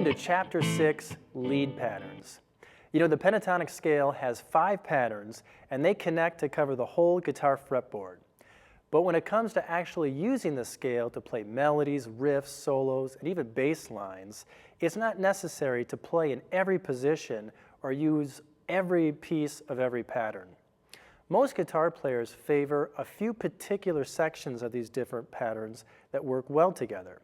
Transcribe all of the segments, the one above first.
to Chapter 6, Lead Patterns. You know, the pentatonic scale has 5 patterns, and they connect to cover the whole guitar fretboard. But when it comes to actually using the scale to play melodies, riffs, solos, and even bass lines, it's not necessary to play in every position or use every piece of every pattern. Most guitar players favor a few particular sections of these different patterns that work well together.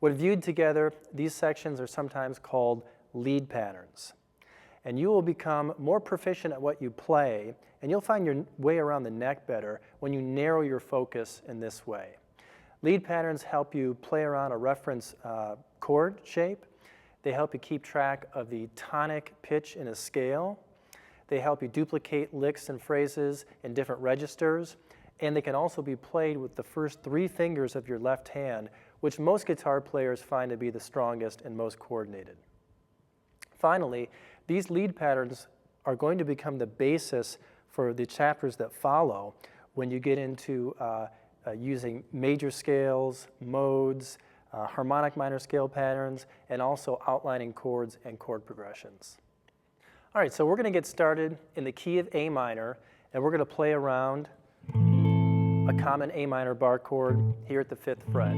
When viewed together, these sections are sometimes called lead patterns. And you will become more proficient at what you play, and you'll find your way around the neck better when you narrow your focus in this way. Lead patterns help you play around a reference chord shape. They help you keep track of the tonic pitch in a scale. They help you duplicate licks and phrases in different registers, and they can also be played with the first 3 fingers of your left hand, which most guitar players find to be the strongest and most coordinated. Finally, these lead patterns are going to become the basis for the chapters that follow when you get into using major scales, modes, harmonic minor scale patterns, and also outlining chords and chord progressions. All right, so we're going to get started in the key of A minor, and we're going to play around a common A minor bar chord here at the 5th fret.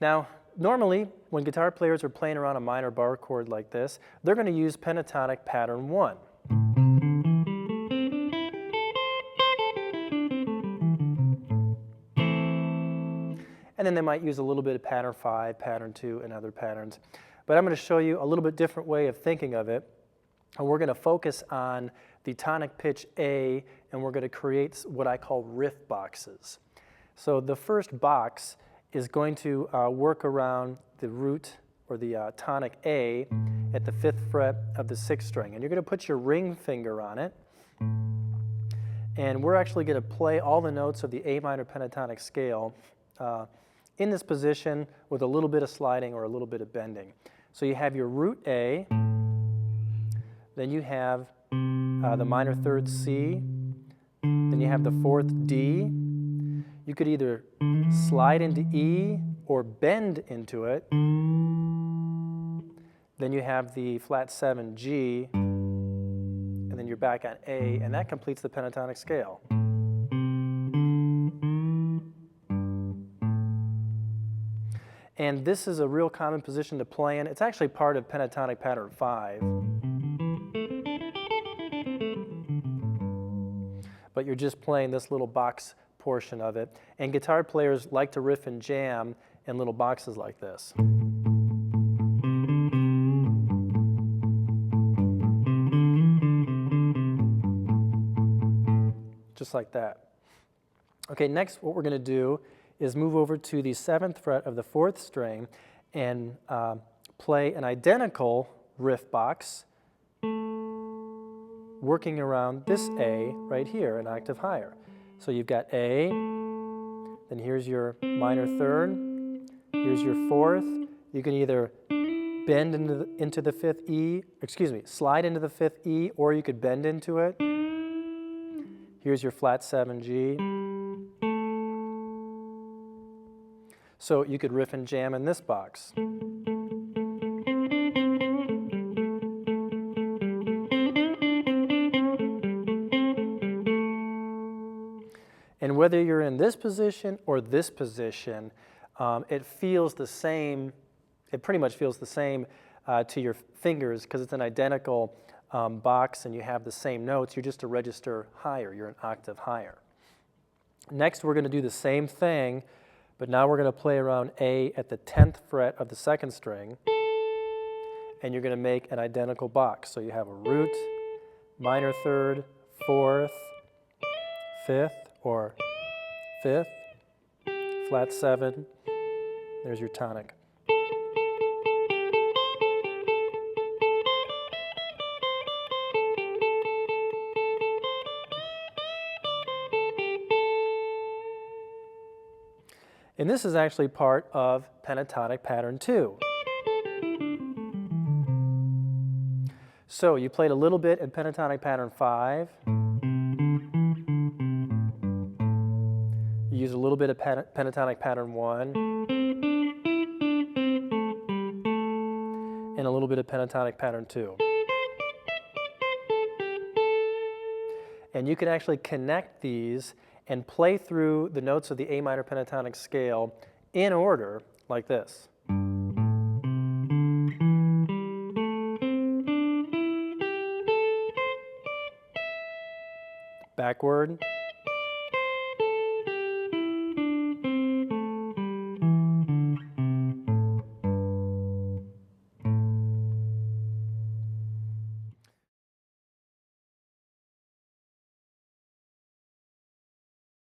Now, normally, when guitar players are playing around a minor bar chord like this, they're going to use pentatonic pattern 1. And then they might use a little bit of pattern 5, pattern 2, and other patterns. But I'm going to show you a little bit different way of thinking of it. And we're going to focus on the tonic pitch A, and we're going to create what I call riff boxes. So the first box is going to work around the root or the tonic A at the 5th fret of the 6th string. And you're going to put your ring finger on it. And we're actually going to play all the notes of the A minor pentatonic scale in this position with a little bit of sliding or a little bit of bending. So you have your root A, then you have the minor 3rd C, then you have the 4th D. You could either slide into E or bend into it. Then you have the flat 7 G, and then you're back on A, and that completes the pentatonic scale. And this is a real common position to play in. It's actually part of pentatonic pattern 5. But you're just playing this little box portion of it. And guitar players like to riff and jam in little boxes like this. Just like that. Okay, next what we're going to do is move over to the 7th fret of the 4th string and play an identical riff box working around this A right here, an octave higher. So you've got A, then here's your minor 3rd, here's your 4th. You can either bend into the 5th E, slide into the 5th E, or you could bend into it. Here's your flat 7 G. So you could riff and jam in this box. And whether you're in this position or this position, it feels the same, it pretty much feels the same to your fingers because it's an identical box and you have the same notes. You're just a register higher, you're an octave higher. Next, we're going to do the same thing, but now we're going to play around A at the 10th fret of the 2nd string, and you're going to make an identical box. So you have a root, minor 3rd, 4th, 5th, or 5th, flat 7, there's your tonic. And this is actually part of pentatonic pattern 2. So you played a little bit in pentatonic pattern 5. You use a little bit of pentatonic pattern 1. a little bit of pentatonic pattern too. And you can actually connect these and play through the notes of the A minor pentatonic scale in order like this. Backward.